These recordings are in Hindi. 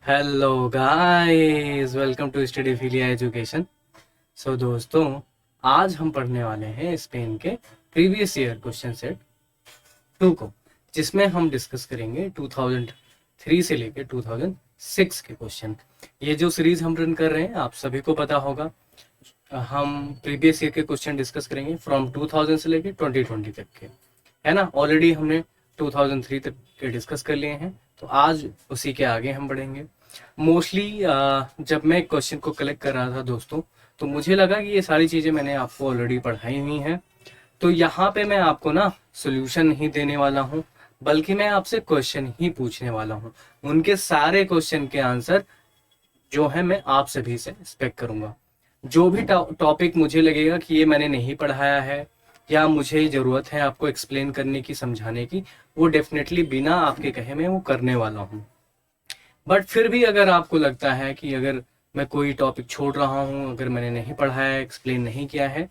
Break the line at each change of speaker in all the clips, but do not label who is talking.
Hello guys, welcome to Study Philia Education. So दोस्तों, आज हम पढ़ने वाले हैं स्पेन के प्रीवियस ईयर क्वेश्चन सेट 2 को, जिसमें हम डिस्कस करेंगे 2003 से लेकर 2006 के क्वेश्चन। ये जो सीरीज हम रन कर रहे हैं आप सभी को पता होगा। हम प्रीवियस ईयर के क्वेश्चन डिस्कस करेंगे फ्रॉम 2000 से लेकर 2020 तक के, है ना। ऑलरेडी हमने 2003 तक के डिस्कस कर लिए हैं, तो आज उसी के आगे हम बढ़ेंगे। मोस्टली जब मैं क्वेश्चन को कलेक्ट कर रहा था दोस्तों, तो मुझे लगा कि ये सारी चीज़ें मैंने आपको ऑलरेडी पढ़ाई हुई हैं, तो यहाँ पे मैं आपको ना सोल्यूशन नहीं देने वाला हूँ, बल्कि मैं आपसे क्वेश्चन ही पूछने वाला हूँ। उनके सारे क्वेश्चन के आंसर जो है मैं आप सभी से एक्सपेक्ट करूँगा। जो भी टॉपिक मुझे लगेगा कि ये मैंने नहीं पढ़ाया है या मुझे ज़रूरत है आपको एक्सप्लेन करने की, समझाने की, वो डेफिनेटली बिना आपके कहे मैं वो करने वाला हूँ। बट फिर भी अगर आपको लगता है कि अगर मैं कोई टॉपिक छोड़ रहा हूँ, अगर मैंने नहीं पढ़ाया, एक्सप्लेन नहीं किया है,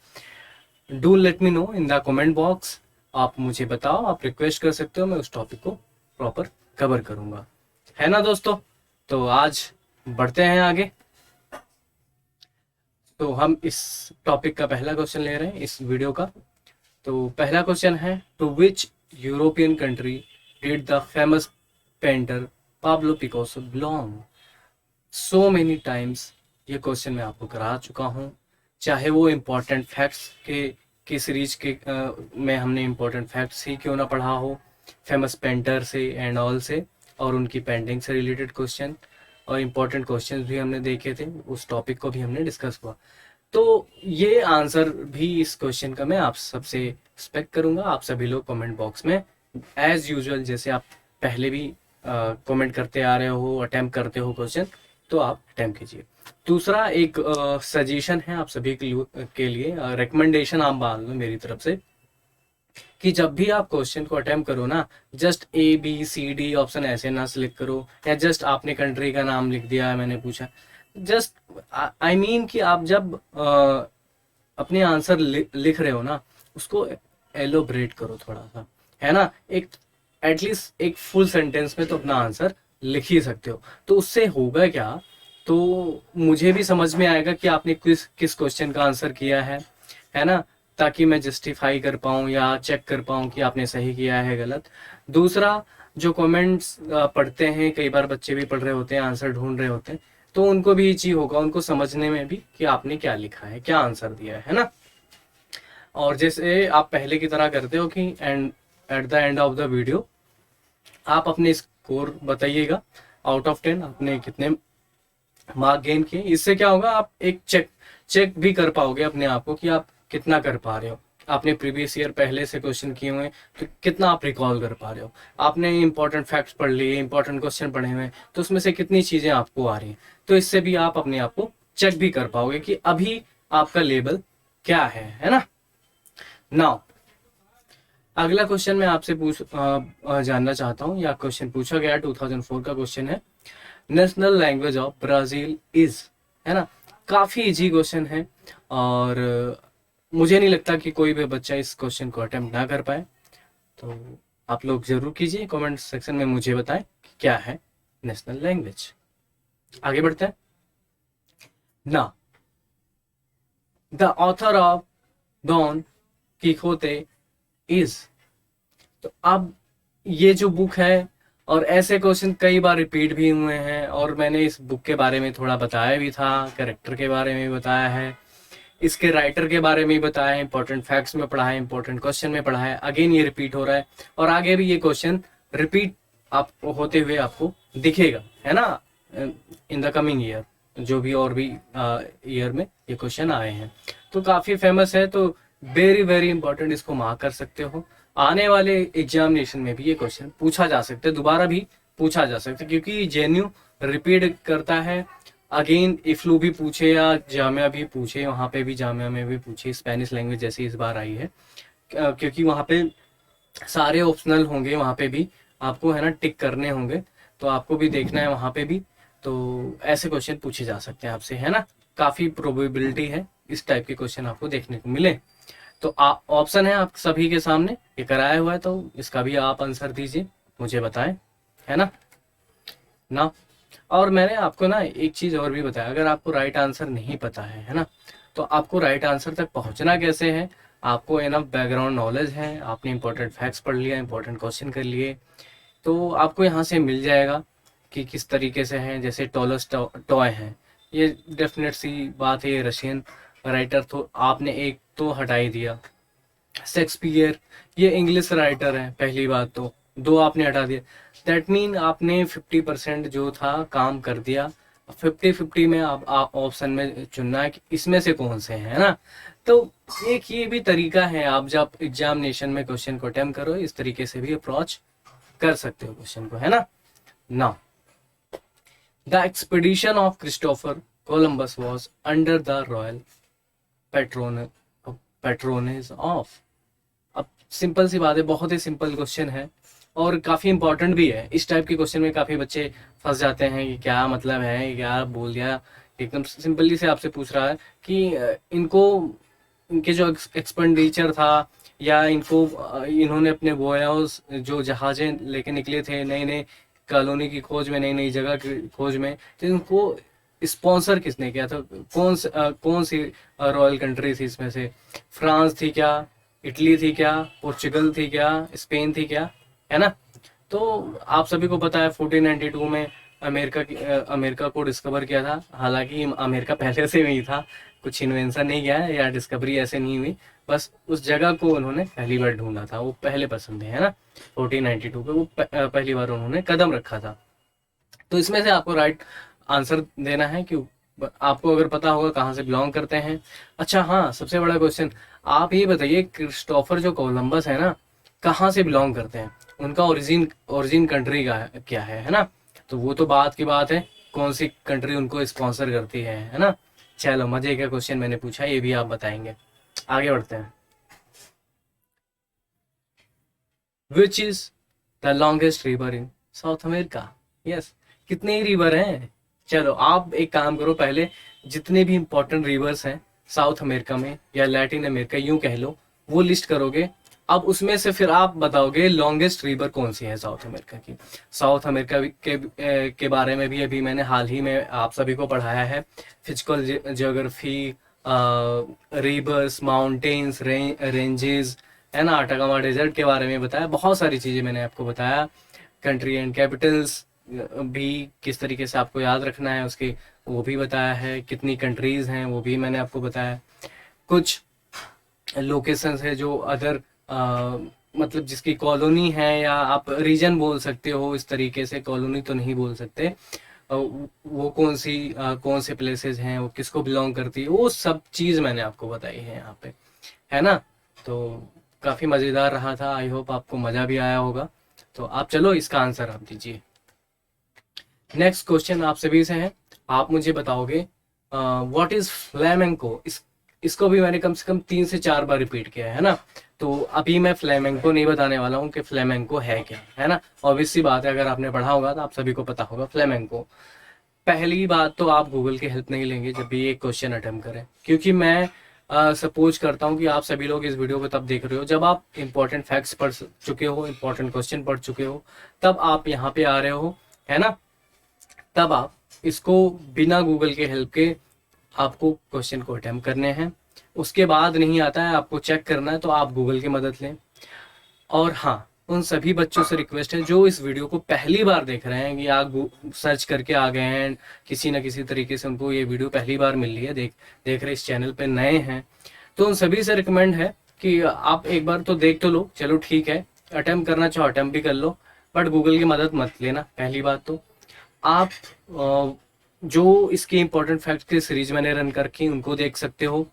do let me know in the comment box. आप मुझे बताओ, आप रिक्वेस्ट कर सकते हो, मैं उस टॉपिक को प्रॉपर कवर करूँगा, है ना दोस्तों। तो आज बढ़ते हैं आगे। तो हम इस टॉपिक का पहला क्वेश्चन ले रहे हैं इस वीडियो का। तो पहला क्वेश्चन है, to which European country did the famous painter Pablo Picasso belong. So many times ये क्वेश्चन मैं आपको करा चुका हूँ, चाहे वो इम्पोर्टेंट फैक्ट्स के सीरीज के में हमने इम्पोर्टेंट फैक्ट्स ही क्यों ना पढ़ा हो, फेमस पेंटर से एंड ऑल से, और उनकी पेंटिंग से रिलेटेड क्वेश्चन और इम्पोर्टेंट क्वेश्चन भी हमने देखे थे, उस टॉपिक को भी हमने डिस्कस हुआ। तो ये आंसर भी इस क्वेश्चन का मैं आप सबसे एक्सपेक्ट करूंगा। आप सभी लोग कमेंट बॉक्स में एज यूजुअल जैसे आप पहले भी कमेंट करते आ रहे हो, अटेम्प्ट करते हो क्वेश्चन, तो आप अटेम्प्ट कीजिए। दूसरा एक सजेशन है आप सभी के लिए, रिकमेंडेशन आप मान लो मेरी तरफ से, कि जब भी आप क्वेश्चन को अटेम्प्ट करो ना, जस्ट ABCD ऑप्शन ऐसे ना सिलेक्ट करो, या जस्ट आपने कंट्री का नाम लिख दिया है, मैंने पूछा, जस्ट आई मीन कि आप जब अपने आंसर लिख रहे हो ना, उसको एलोबरेट करो थोड़ा सा, है ना। एक एटलीस्ट एक फुल सेंटेंस में तो अपना आंसर लिख ही सकते हो। तो उससे होगा क्या, तो मुझे भी समझ में आएगा कि आपने किस किस क्वेश्चन का आंसर किया है ना, ताकि मैं जस्टिफाई कर पाऊँ या चेक कर पाऊँ कि आपने सही किया है गलत। दूसरा, जो कमेंट्स पढ़ते हैं, कई बार बच्चे भी पढ़ रहे होते हैं, आंसर ढूंढ रहे होते हैं, तो उनको भी इजी होगा, उनको समझने में भी कि आपने क्या लिखा है, क्या आंसर दिया है ना। और जैसे आप पहले की तरह करते हो कि at the end of the video आप अपने स्कोर बताइएगा, आउट ऑफ 10 आपने कितने मार्क गेन किए। इससे क्या होगा, आप एक चेक भी कर पाओगे अपने आप को कि आप कितना कर पा रहे हो। आपने प्रीवियस ईयर पहले से क्वेश्चन किए हुए हैं, तो कितना आप रिकॉल कर पा रहे हो। आपने इंपॉर्टेंट फैक्ट्स पढ़ लिए, इंपॉर्टेंट क्वेश्चन पढ़े हुए हैं, तो उसमें से कितनी चीजें आपको आ रही हैं। तो इससे भी आप अपने आप को चेक भी कर पाओगे कि अभी आपका लेवल क्या है ना। नाउ अगला क्वेश्चन मैं आपसे जानना चाहता हूँ, या क्वेश्चन पूछा गया 2004 का क्वेश्चन है, national language of Brazil is, है ना। काफी इजी क्वेश्चन है, और मुझे नहीं लगता कि कोई भी बच्चा इस क्वेश्चन को अटेम्प्ट ना कर पाए। तो आप लोग जरूर कीजिए, कमेंट सेक्शन में मुझे बताएं कि क्या है नेशनल लैंग्वेज। आगे बढ़ते हैं ना। The author of Don Quixote is. तो अब ये जो बुक है, और ऐसे क्वेश्चन कई बार रिपीट भी हुए हैं, और मैंने इस बुक के बारे में थोड़ा बताया भी था, कैरेक्टर के बारे में बताया है, इसके राइटर के बारे में बताया है, इंपॉर्टेंट फैक्ट्स में पढ़ा है, इंपॉर्टेंट क्वेश्चन में पढ़ा है। अगेन ये रिपीट हो रहा है, और आगे भी ये क्वेश्चन रिपीट आप होते हुए आपको दिखेगा, है ना, इन द कमिंग ईयर, जो भी और भी ईयर में ये क्वेश्चन आए हैं। तो काफी फेमस है, तो वेरी वेरी इंपॉर्टेंट, इसको मार्क कर सकते हो। आने वाले एग्जामिनेशन में भी ये क्वेश्चन पूछा जा सकता है, दोबारा भी पूछा जा सकता है, क्योंकि जेएनयू रिपीट करता है। अगेन इफ्लू भी पूछे या जामिया भी पूछे, वहाँ पे भी, जामिया में भी पूछे, स्पेनिश लैंग्वेज जैसे इस बार आई है, क्योंकि वहाँ पे सारे ऑप्शनल होंगे, वहाँ पे भी आपको, है ना, टिक करने होंगे, तो आपको भी देखना है वहाँ पे भी। तो ऐसे क्वेश्चन पूछे जा सकते हैं आपसे, है ना। काफी प्रोबेबिलिटी है इस टाइप के क्वेश्चन आपको देखने को मिले। तो ऑप्शन है आप सभी के सामने, ये कराया हुआ है, तो इसका भी आप आंसर दीजिए, मुझे बताएं, है ना। और मैंने आपको ना एक चीज़ और भी बताया, अगर आपको राइट आंसर नहीं पता है ना, तो आपको राइट आंसर तक पहुंचना कैसे है। आपको एनफ बैकग्राउंड नॉलेज है, आपने इंपॉर्टेंट फैक्ट्स पढ़ लिया, इंपॉर्टेंट क्वेश्चन कर लिए, तो आपको यहाँ से मिल जाएगा कि किस तरीके से हैं। जैसे टॉलस टॉय हैं, ये डेफिनेट सी बात है, ये रशियन राइटर, तो आपने एक तो हटा ही दिया। शेक्सपियर, ये इंग्लिश राइटर है, पहली बात तो दो आपने हटा दिया। दैट मीन आपने 50% जो था काम कर दिया। 50-50 में आप ऑप्शन में चुनना है कि इसमें से कौन से हैं, है ना। तो एक ये भी तरीका है, आप जब एग्जामिनेशन में क्वेश्चन को अटेम्प्ट करो, इस तरीके से भी अप्रोच कर सकते हो क्वेश्चन को, है ना। Now the expedition of Christopher Columbus was under the royal patronage of. अब सिंपल सी बात है, बहुत ही सिंपल क्वेश्चन है और काफ़ी इंपॉर्टेंट भी है। इस टाइप के क्वेश्चन में काफ़ी बच्चे फंस जाते हैं कि क्या मतलब है, क्या बोल दिया। एकदम सिंपली से आपसे पूछ रहा है कि इनको, इनके जो एक्सपेंडिचर था, या इनको इन्होंने अपने बोयास जो जहाज़ें लेके निकले थे नई नई कॉलोनी की खोज में, नई नई जगह की खोज में, तो इनको स्पॉन्सर किसने किया था, कौन सी रॉयल कंट्री थी इसमें से। फ्रांस थी क्या, इटली थी क्या, पोर्चुगल थी क्या, स्पेन थी क्या, है ना। तो आप सभी को पता है 1492 में अमेरिका को डिस्कवर किया था। हालांकि अमेरिका पहले से ही था, कुछ इन्वेंशन नहीं किया है या डिस्कवरी ऐसे नहीं हुई, बस उस जगह को उन्होंने पहली बार ढूंढा था, वो पहले पसंद है ना। 1492 पे वो पहली बार उन्होंने कदम रखा था। तो इसमें से आपको राइट आंसर देना है कि आपको अगर पता होगा कहाँ से बिलोंग करते हैं। अच्छा हाँ, सबसे बड़ा क्वेश्चन, आप ये बताइए क्रिस्टोफर जो कोलंबस है ना, कहाँ से बिलोंग करते हैं, उनका ओरिजिन कंट्री का क्या है ना। तो वो तो बात की बात है, कौन सी कंट्री उनको स्पॉन्सर करती है ना। चलो, मजे का क्वेश्चन मैंने पूछा, ये भी आप बताएंगे। आगे बढ़ते हैं। Which is the longest river in south America. Yes, कितने ही रिवर हैं। चलो आप एक काम करो, पहले जितने भी इंपॉर्टेंट रिवर्स हैं साउथ अमेरिका में या लैटिन अमेरिका यूं कह लो, वो लिस्ट करोगे। अब उसमें से फिर आप बताओगे लॉन्गेस्ट रिवर कौन सी है साउथ अमेरिका की। साउथ अमेरिका के बारे में भी अभी मैंने हाल ही में आप सभी को पढ़ाया है, physical geography, reverse, mountains, ranges, है ना। अटाकामा डेजर्ट के बारे में बताया, बहुत सारी चीज़ें मैंने आपको बताया। कंट्री एंड कैपिटल्स भी किस तरीके से आपको याद रखना है उसके, वो भी बताया है। कितनी कंट्रीज़ हैं वो भी मैंने आपको बताया। कुछ लोकेशंस है जो अदर मतलब जिसकी कॉलोनी है, या आप रीजन बोल सकते हो, इस तरीके से कॉलोनी तो नहीं बोल सकते। वो कौन से प्लेसेस हैं, वो किसको बिलोंग करती है, वो सब चीज़ मैंने आपको बताई है यहाँ पे, है ना। तो काफ़ी मज़ेदार रहा था, आई होप आपको मज़ा भी आया होगा। तो आप चलो इसका आंसर आप दीजिए। नेक्स्ट क्वेश्चन आप सभी से है, आप मुझे बताओगे व्हाट इज फ्लैमेंको। इसको भी मैंने कम से कम 3 से 4 बार रिपीट किया है ना। तो अभी मैं फ्लैमेंको नहीं बताने वाला हूँ कि फ्लैमेंको है क्या, है ना। ऑब्वियस सी बात है, अगर आपने पढ़ा होगा तो आप सभी को पता होगा फ्लैमेंको। पहली बात तो आप गूगल की हेल्प नहीं लेंगे जब भी ये क्वेश्चन अटेम्प्ट करें, क्योंकि मैं सपोज करता हूँ कि आप सभी लोग इस वीडियो को तब देख रहे हो जब आप इंपॉर्टेंट फैक्ट्स पढ़ चुके हो, इंपॉर्टेंट क्वेश्चन पढ़ चुके हो, तब आप यहाँ पे आ रहे हो, है ना। तब आप इसको बिना गूगल के हेल्प के आपको क्वेश्चन को अटेम्प्ट करने हैं। उसके बाद नहीं आता है, आपको चेक करना है, तो आप गूगल की मदद लें। और हाँ, उन सभी बच्चों से रिक्वेस्ट है जो इस वीडियो को पहली बार देख रहे हैं, कि आप सर्च करके आ गए हैं, किसी न किसी तरीके से उनको ये वीडियो पहली बार मिल रही है, देख रहे इस चैनल पे नए हैं, तो उन सभी से रिकमेंड है कि आप एक बार तो देख तो लो। चलो ठीक है, अटेम्प्ट करना चाहो अटेम्प्ट भी कर लो, बट गूगल की मदद मत लेना। पहली बात तो आप जो इसके इंपॉर्टेंट फैक्ट की सीरीज मैंने रन करके उनको देख सकते हो।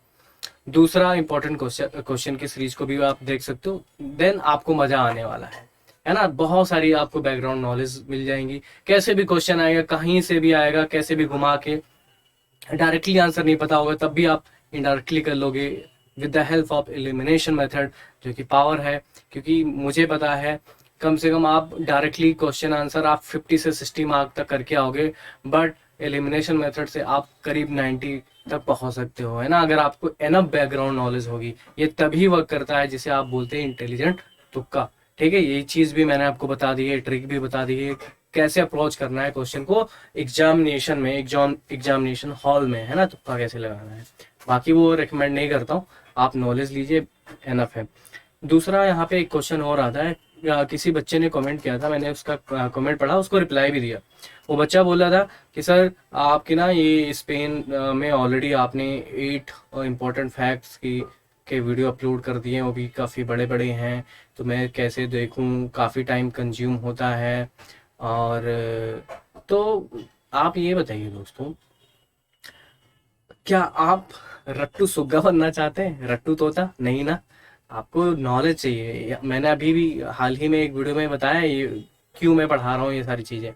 दूसरा इंपॉर्टेंट क्वेश्चन की सीरीज को भी आप देख सकते हो। देन आपको मजा आने वाला है ना। बहुत सारी आपको बैकग्राउंड नॉलेज मिल जाएंगी, कैसे भी क्वेश्चन आएगा, कहीं से भी आएगा, कैसे भी घुमा के। डायरेक्टली आंसर नहीं पता होगा तब भी आप इनडायरेक्टली कर लोगे with the help of elimination method, जो कि पावर है। क्योंकि मुझे पता है कम से कम आप डायरेक्टली क्वेश्चन आंसर आप 50 से 60 मार्क तक करके आओगे, बट एलिमिनेशन मेथड से आप करीब 90 तक पहुंच सकते हो, है ना। अगर आपको एनफ बैकग्राउंड नॉलेज होगी, ये तभी वर्क करता है जिसे आप बोलते हैं इंटेलिजेंट तुक्का। ठीक है, ये चीज़ भी मैंने आपको बता दी है, ट्रिक भी बता दी है, कैसे अप्रोच करना है क्वेश्चन को एग्जामिनेशन में, एग्जामिनेशन हॉल में, है ना, तुक्का कैसे लगाना है। बाकी वो रिकमेंड नहीं करता हूँ, आप नॉलेज लीजिए, एनफ है। दूसरा यहाँ पे एक क्वेश्चन और आता है, किसी बच्चे ने कमेंट किया था, मैंने उसका कमेंट पढ़ा, उसको रिप्लाई भी दिया। वो बच्चा बोल रहा था कि सर आपके ना ये स्पेन में ऑलरेडी आपने 8 इम्पोर्टेंट फैक्ट्स की के वीडियो अपलोड कर दिए हैं, वो भी काफ़ी बड़े बड़े हैं, तो मैं कैसे देखूं, काफ़ी टाइम कंज्यूम होता है। और तो आप ये बताइए दोस्तों, क्या आप रट्टू सुग्गा बनना चाहते हैं, रट्टू तोता? नहीं ना, आपको नॉलेज चाहिए। मैंने अभी भी हाल ही में एक वीडियो में बताया ये क्यों मैं पढ़ा रहा हूँ ये सारी चीज़ें।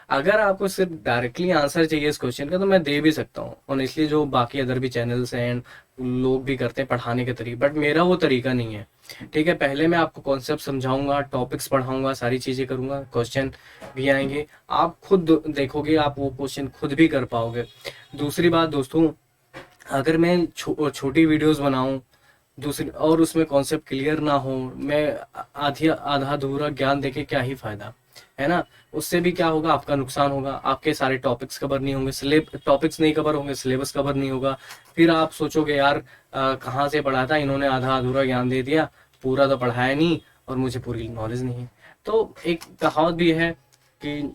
अगर आपको सिर्फ डायरेक्टली आंसर चाहिए इस क्वेश्चन का तो मैं दे भी सकता हूँ, और इसलिए जो बाकी अदर भी चैनल्स हैं लोग भी करते हैं पढ़ाने के तरीके, बट मेरा वो तरीका नहीं है। ठीक है, पहले मैं आपको कॉन्सेप्ट समझाऊंगा, टॉपिक्स पढ़ाऊंगा, सारी चीज़ें करूंगा, क्वेश्चन भी आएंगे, आप खुद देखोगे, आप वो क्वेश्चन खुद भी कर पाओगे। दूसरी बात दोस्तों, अगर मैं छोटी वीडियोस बनाऊं दूसरी और उसमें कॉन्सेप्ट क्लियर ना हो, मैं आधा अधूरा ज्ञान देके क्या ही फायदा, है ना। उससे भी क्या होगा, आपका नुकसान होगा, आपके सारे टॉपिक्स कवर नहीं होंगे, टॉपिक्स नहीं कवर होंगे, सिलेबस कवर नहीं होगा। फिर आप सोचोगे यार कहाँ से पढ़ा था इन्होंने, आधा अधूरा ज्ञान दे दिया, पूरा तो पढ़ाया नहीं और मुझे पूरी नॉलेज नहीं है। तो एक कहावत भी है कि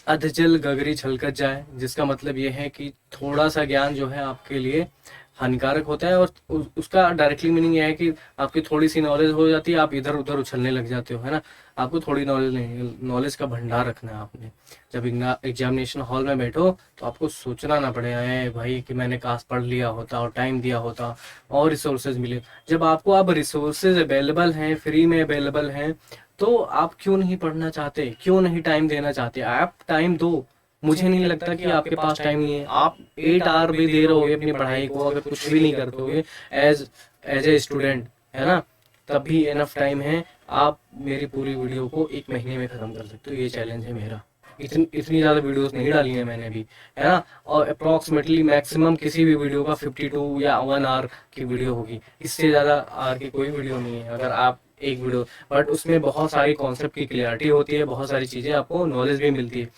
अधजल गगरी छलकत जाए, जिसका मतलब ये है कि थोड़ा सा ज्ञान जो है आपके लिए हानिकारक होता है, और उसका डायरेक्टली मीनिंग ये है कि आपकी थोड़ी सी नॉलेज हो जाती है, आप इधर उधर उछलने लग जाते हो, है ना। आपको थोड़ी नॉलेज नहीं, नॉलेज का भंडार रखना है आपने। जब एग्जामिनेशन हॉल में बैठो तो आपको सोचना ना पड़े है भाई कि मैंने काश पढ़ लिया होता और टाइम दिया होता और रिसोर्सेज मिले। जब आपको अब रिसोर्सेज अवेलेबल हैं, फ्री में अवेलेबल हैं, तो आप क्यों नहीं पढ़ना चाहते, क्यों नहीं टाइम देना चाहते? आप टाइम दो। मुझे नहीं लगता कि आपके पास टाइम नहीं है। आप 8 आवर भी दे रहोगे अपनी पढ़ाई को, अगर कुछ भी नहीं करते एज एज ए स्टूडेंट, है ना, तब भी एनफ टाइम है। आप मेरी पूरी वीडियो को 1 महीने में खत्म कर सकते हो, ये चैलेंज है मेरा। इतनी ज़्यादा वीडियोस नहीं डाली है मैंने भी, है ना। और अप्रॉक्सीमेटली मैक्सिमम किसी भी वीडियो का 52 या 1 आवर की वीडियो होगी, इससे ज़्यादा आवर की कोई वीडियो नहीं है। अगर आप एक वीडियो, बट उसमें बहुत सारी कॉन्सेप्ट की क्लियरिटी होती है, बहुत सारी चीज़ें आपको नॉलेज भी मिलती है।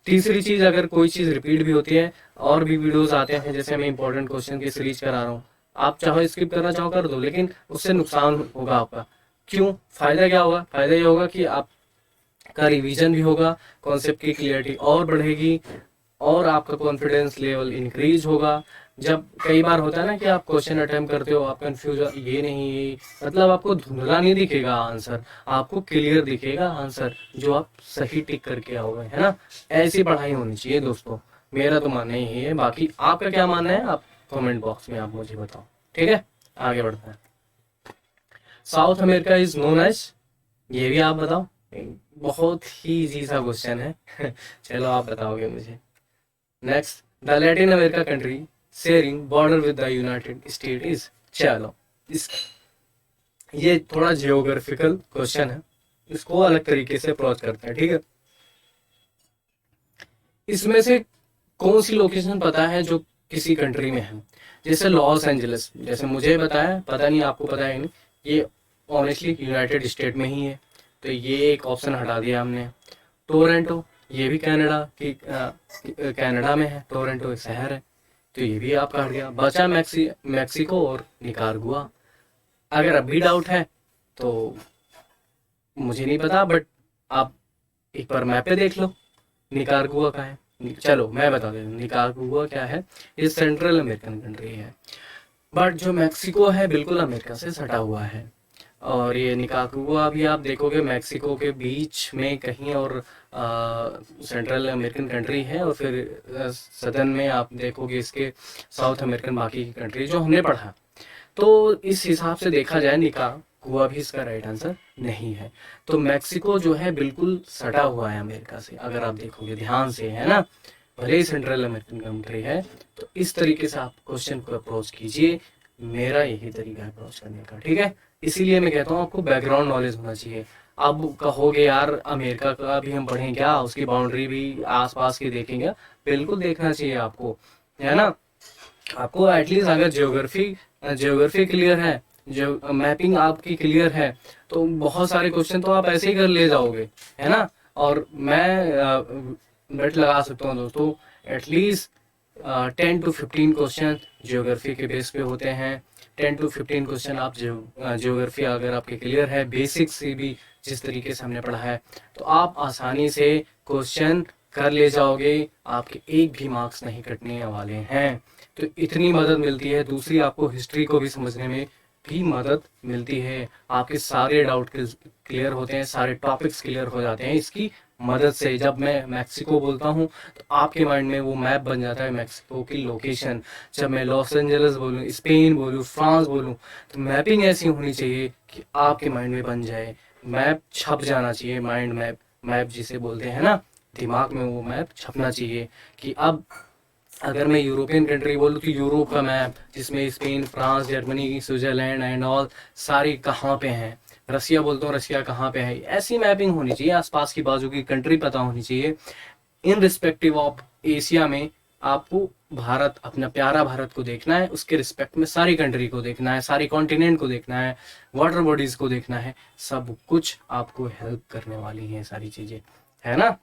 तीसरी चीज़, अगर कोई चीज़ रिपीट भी होती है और भी वीडियोस आते हैं, जैसे मैं इंपॉर्टेंट क्वेश्चन की सीरीज करा रहा हूँ, आप चाहो स्किप करना चाहो कर दो, लेकिन उससे नुकसान होगा आपका। क्यों? फायदा क्या होगा? फायदा ये होगा कि आपका रिवीजन भी होगा, कॉन्सेप्ट की क्लियरिटी और बढ़ेगी, और आपका कॉन्फिडेंस लेवल इंक्रीज होगा। जब कई बार होता है ना कि आप क्वेश्चन अटेम्प्ट करते हो, आप कंफ्यूज, ये नहीं, मतलब आपको धुंधला नहीं दिखेगा आंसर, आपको क्लियर दिखेगा आंसर जो आप सही टिक करके आओगे, है ना। ऐसी पढ़ाई होनी चाहिए दोस्तों, मेरा तो मानना ही है। बाकी आपका क्या मानना है, आप कमेंट बॉक्स में आप मुझे बताओ। ठीक है, आगे बढ़ते हैं। South America is known as, ये भी आप बताओ। बहुत ही इजी सा क्वेश्चन है चलो आप बताओगे मुझे। Next, the Latin America country sharing border with the United state is. चलो ये थोड़ा जियोग्राफिकल क्वेश्चन है, इसको अलग तरीके से अप्रोच करते हैं। ठीक है, इसमें से कौन सी लोकेशन पता है जो किसी कंट्री में है? जैसे लॉस एंजलिस, जैसे मुझे बताया, पता नहीं आपको पता है नहीं, ये ऑनेस्टली यूनाइटेड स्टेट में ही है, तो ये एक ऑप्शन हटा दिया हमने। टोरंटो, ये भी कनाडा में है, टोरंटो एक शहर है, तो ये भी आपका हट गया। बचा मैक्सिको और निकारागुआ। अगर अब भी डाउट है तो मुझे नहीं पता, बट आप एक बार मैप पे देख लो निकारागुआ का है। चलो मैं बता देता हूँ निकारागुआ क्या है। ये सेंट्रल अमेरिकन कंट्री है, बट जो मैक्सिको है बिल्कुल अमेरिका से सटा हुआ है। और ये निकारागुआ भी आप देखोगे मैक्सिको के बीच में कहीं, और सेंट्रल अमेरिकन कंट्री है, और फिर सदर्न में आप देखोगे इसके साउथ अमेरिकन बाकी की कंट्री जो हमने पढ़ा। तो इस हिसाब से देखा जाए निकारागुआ भी इसका राइट आंसर नहीं है। तो मैक्सिको जो है बिल्कुल सटा हुआ है अमेरिका से, अगर आप देखोगे ध्यान से, है ना, भले ही सेंट्रल अमेरिकन कंट्री है। तो इस तरीके से आप क्वेश्चन को अप्रोच कीजिए, मेरा यही तरीका है अप्रोच करने का। ठीक है, इसीलिए मैं कहता हूँ आपको बैकग्राउंड नॉलेज होना चाहिए। अब कहोगे यार अमेरिका का भी हम पढ़ें क्या, उसकी बाउंड्री भी आसपास की देखेंगे? बिल्कुल देखना चाहिए आपको, है ना। आपको एटलीस्ट अगर ज्योग्राफी क्लियर है, जो मैपिंग आपकी क्लियर है, तो बहुत सारे क्वेश्चन तो आप ऐसे ही कर ले जाओगे, है ना। और मैं बेट लगा सकता हूँ दोस्तों एटलीस्ट 10 to 15 क्वेश्चन जियोग्राफी के बेस पे होते हैं। 10 to 15 क्वेश्चन आप जियोग्राफी अगर आपके क्लियर है बेसिक से भी जिस तरीके से हमने पढ़ा है तो आप आसानी से क्वेश्चन कर ले जाओगे, आपके एक भी मार्क्स नहीं कटने वाले हैं। तो इतनी मदद मिलती है। दूसरी, आपको हिस्ट्री को भी समझने में भी मदद मिलती है। आपके सारे डाउट क्लियर होते हैं, सारे टॉपिक्स क्लियर हो जाते हैं इसकी मदद से। जब मैं मैक्सिको बोलता हूँ तो आपके माइंड में वो मैप बन जाता है मैक्सिको की लोकेशन। जब मैं लॉस एंजल्स बोलूँ, स्पेन बोलूँ, फ्रांस बोलूँ, तो मैपिंग ऐसी होनी चाहिए कि आपके माइंड में बन जाए। मैप छप जाना चाहिए, माइंड मैप, मैप जिसे बोलते हैं ना, दिमाग में वो मैप छपना चाहिए कि अब अगर मैं यूरोपियन कंट्री बोलूँ तो यूरोप का मैप जिसमें Spain, France, Germany, Switzerland and all सारी कहाँ पे हैं। रसिया बोलता हूँ, रसिया कहाँ पे है। ऐसी मैपिंग होनी चाहिए, आसपास की बाजू की कंट्री पता होनी चाहिए। इन रिस्पेक्टिव ऑफ एशिया में आपको भारत, अपना प्यारा भारत को देखना है, उसके रिस्पेक्ट में सारी कंट्री को देखना है, सारी कॉन्टिनेंट को देखना है, वाटर बॉडीज को देखना है। सब कुछ आपको हेल्प करने वाली है सारी चीजें, है ना।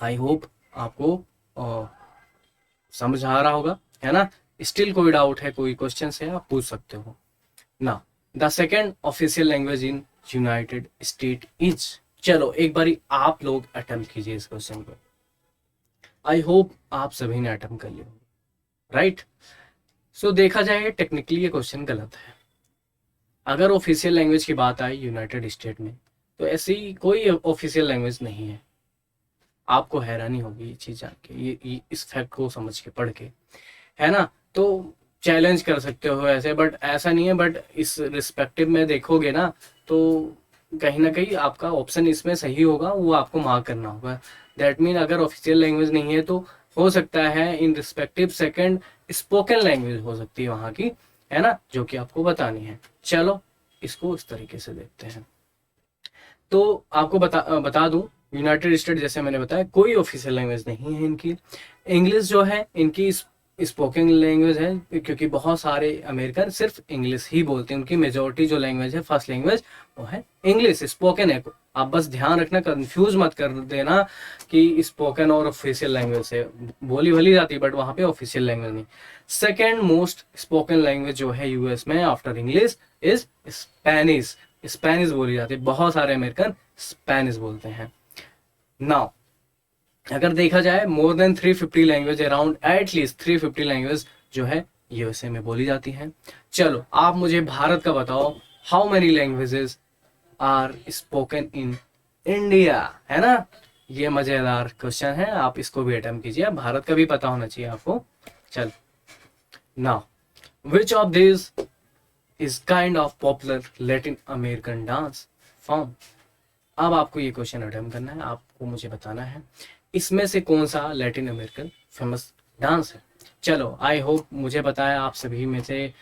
आई होप आपको समझ आ रहा होगा, है ना। स्टिल कोई डाउट है, कोई क्वेश्चन है, आप पूछ सकते हो ना। The second official language in United state is, चलो एक बारी आप लोग अटेम्प्ट कीजिए इस क्वेश्चन को। आई होप आप सभी ने अटेम्प्ट कर लिया, राइट। सो देखा जाए टेक्निकली ये क्वेश्चन गलत है। अगर ऑफिशियल लैंग्वेज की बात आए यूनाइटेड स्टेट में तो ऐसी कोई ऑफिशियल लैंग्वेज नहीं है। आपको हैरानी होगी ये चीज जान के, ये इस फैक्ट को समझ के, पढ़ के, है ना। तो चैलेंज कर सकते हो ऐसे, बट ऐसा नहीं है। बट इस रिस्पेक्टिव में देखोगे ना तो कहीं ना कहीं आपका ऑप्शन इसमें सही होगा, वो आपको मार्क करना होगा। दैट मीन अगर ऑफिशियल लैंग्वेज नहीं है तो हो सकता है in respective second spoken language हो सकती है वहाँ की, है ना, जो कि आपको बतानी है। चलो इसको इस तरीके से देखते हैं। तो आपको बता दूं, यूनाइटेड स्टेट जैसे मैंने बताया कोई ऑफिशियल लैंग्वेज नहीं है इनकी। इंग्लिश जो है इनकी स्पोकन लैंग्वेज है, क्योंकि बहुत सारे अमेरिकन सिर्फ इंग्लिश ही बोलते हैं। उनकी मेजोरिटी जो लैंग्वेज है, फर्स्ट लैंग्वेज, वो है इंग्लिश, स्पोकन है। आप बस ध्यान रखना, कंफ्यूज मत कर देना कि स्पोकन और ऑफिशियल लैंग्वेज से बोली भली जाती है, बट वहां पे ऑफिशियल लैंग्वेज नहीं। सेकेंड मोस्ट स्पोकन लैंग्वेज जो है यूएस में after English is Spanish. Spanish बोली जाती है, बहुत सारे अमेरिकन स्पेनिश बोलते हैं। नाउ अगर देखा जाए more than 350 language, around at least 350 language जो है यूएसए में बोली जाती हैं। चलो आप मुझे भारत का बताओ, how many languages are spoken in India, है ना। ये मजेदार क्वेश्चन है, आप इसको भी अटेम्प्ट कीजिए, भारत का भी पता होना चाहिए आपको। चल now which of this is kind of popular Latin American dance form. अब आपको ये क्वेश्चन अटेम्प्ट करना है, आपको मुझे बताना है इसमें से कौन सा लैटिन अमेरिकन फेमस डांस है। चलो आई होप मुझे पता है आप सभी में से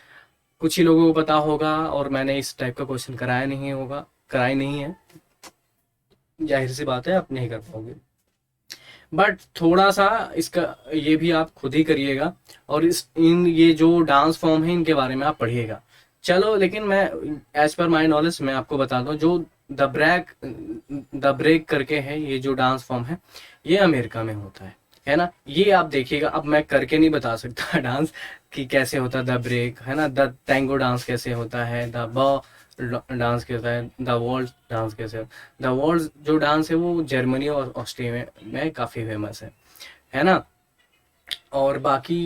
कुछ ही लोगों को पता होगा, और मैंने इस टाइप का क्वेश्चन कराया नहीं है, जाहिर सी बात है आप नहीं कर पाओगे। बट थोड़ा सा इसका ये भी आप खुद ही करिएगा, और ये जो डांस फॉर्म है इनके बारे में आप पढ़िएगा। चलो लेकिन मैं एज पर माई नॉलेज मैं आपको बता दूं, जो द ब्रेक करके है, ये जो डांस फॉर्म है ये अमेरिका में होता है ना। ये आप देखिएगा, अब मैं करके नहीं बता सकता डांस कि कैसे होता है द ब्रेक, है ना। द टैंगो डांस कैसे होता है, द डांस कैसा है, द वॉल्ट डांस कैसे है। द वॉल्ट जो डांस है वो जर्मनी और ऑस्ट्रिया में काफी फेमस है ना। और बाकी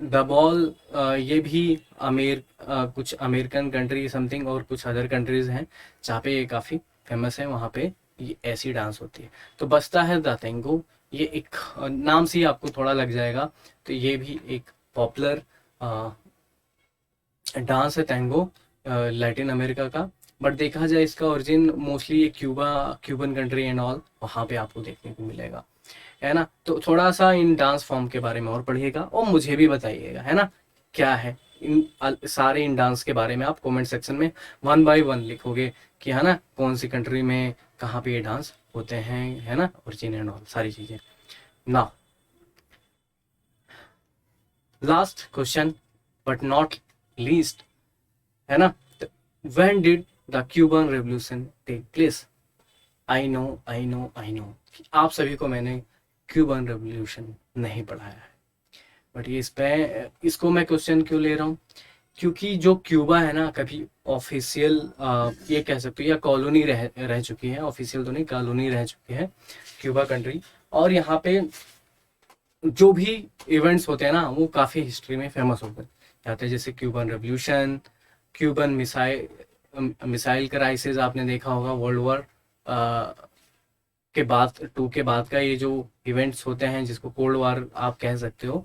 द बॉल ये भी कुछ अमेरिकन कंट्री समथिंग और कुछ अदर कंट्रीज हैं जहाँ पे ये काफ़ी फेमस है, वहाँ पे ये ऐसी डांस होती है। तो बचता है द टैंगो, ये एक नाम से ही आपको थोड़ा लग जाएगा, तो ये भी एक पॉपुलर डांस है टैंगो लैटिन अमेरिका का। बट देखा जाए इसका ओरिजिन मोस्टली ये क्यूबन कंट्री एंड ऑल, वहाँ पे आपको देखने को मिलेगा, है ना। तो थोड़ा सा इन डांस फॉर्म के बारे में और पढ़िएगा और मुझे भी बताइएगा, है ना, क्या है सारे इन डांस के बारे में। आप कमेंट सेक्शन में 1 by 1 लिखोगे कि, है ना, कौन सी कंट्री में कहाँ पे ये डांस होते हैं, है ना, ओरिजिन एंड ऑल सारी चीजें। Now last question but not least, है ना, when did the Cuban revolution take place. I know कि आप सभी को मैंने क्यूबन रेवोल्यूशन नहीं पढ़ाया है, बट ये इसको मैं क्वेश्चन क्यों ले रहा हूँ, क्योंकि जो क्यूबा है ना, कभी ऑफिशियल ये कह सकते हो या कॉलोनी रह चुकी है, ऑफिशियल तो नहीं, कॉलोनी रह चुकी है क्यूबा कंट्री। और यहाँ पे जो भी इवेंट्स होते हैं ना, वो काफ़ी हिस्ट्री में फेमस होते जाते हैं, जैसे Cuban revolution, Cuban missile crisis आपने देखा होगा, वर्ल्ड वॉर के बाद 2 के बाद का ये जो इवेंट्स होते हैं, जिसको कोल्ड वॉर आप कह सकते हो,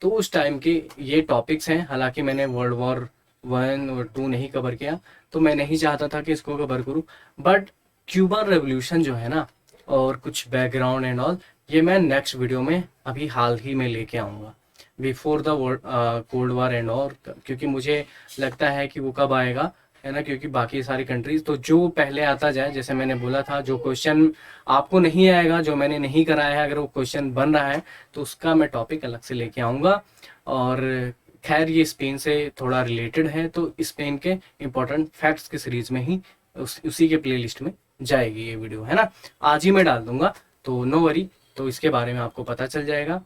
तो उस टाइम के ये टॉपिक्स हैं। हालांकि मैंने वर्ल्ड वॉर 1 और 2 नहीं कवर किया, तो मैं नहीं चाहता था कि इसको कवर करूं, बट क्यूबन रेवोल्यूशन जो है ना, और कुछ बैकग्राउंड एंड ऑल, ये मैं नेक्स्ट वीडियो में अभी हाल ही में लेके आऊँगा, before the cold war and all, क्योंकि मुझे लगता है कि वो कब आएगा, है ना, क्योंकि बाकी सारी कंट्रीज तो जो पहले आता जाए, जैसे मैंने बोला था, जो क्वेश्चन आपको नहीं आएगा, जो मैंने नहीं कराया है, अगर वो क्वेश्चन बन रहा है तो उसका मैं टॉपिक अलग से लेके आऊँगा। और खैर ये स्पेन से थोड़ा रिलेटेड है, तो स्पेन के इम्पोर्टेंट फैक्ट्स की सीरीज में ही उसी के प्लेलिस्ट में जाएगी ये वीडियो, है ना, आज ही मैं डाल दूंगा, तो नो वरी, तो इसके बारे में आपको पता चल जाएगा।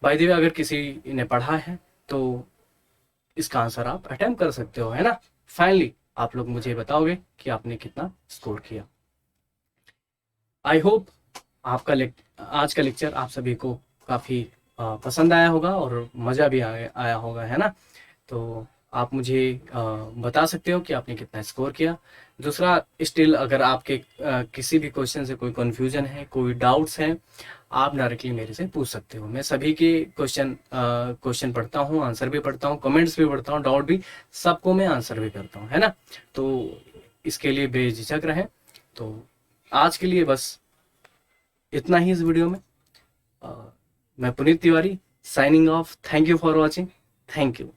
बाय द वे, अगर किसी ने पढ़ा है तो इसका आंसर आप अटेम्प्ट कर सकते हो, है ना। फाइनली आप लोग मुझे बताओगे कि आपने कितना स्कोर किया। आई होप आपका आज का लेक्चर आप सभी को काफ़ी पसंद आया होगा और मज़ा भी आया होगा, है ना। तो आप मुझे बता सकते हो कि आपने कितना स्कोर किया। दूसरा, स्टिल अगर आपके किसी भी क्वेश्चन से कोई कन्फ्यूजन है, कोई डाउट्स हैं, आप डायरेक्टली मेरे से पूछ सकते हो। मैं सभी के क्वेश्चन पढ़ता हूँ, आंसर भी पढ़ता हूँ, कमेंट्स भी पढ़ता हूँ, डाउट भी, सबको मैं आंसर भी करता हूँ, है ना। तो इसके लिए बेझिझक रहें। तो आज के लिए बस इतना ही इस वीडियो में। मैं Puneet Tiwari, signing off. Thank you for watching. Thank you.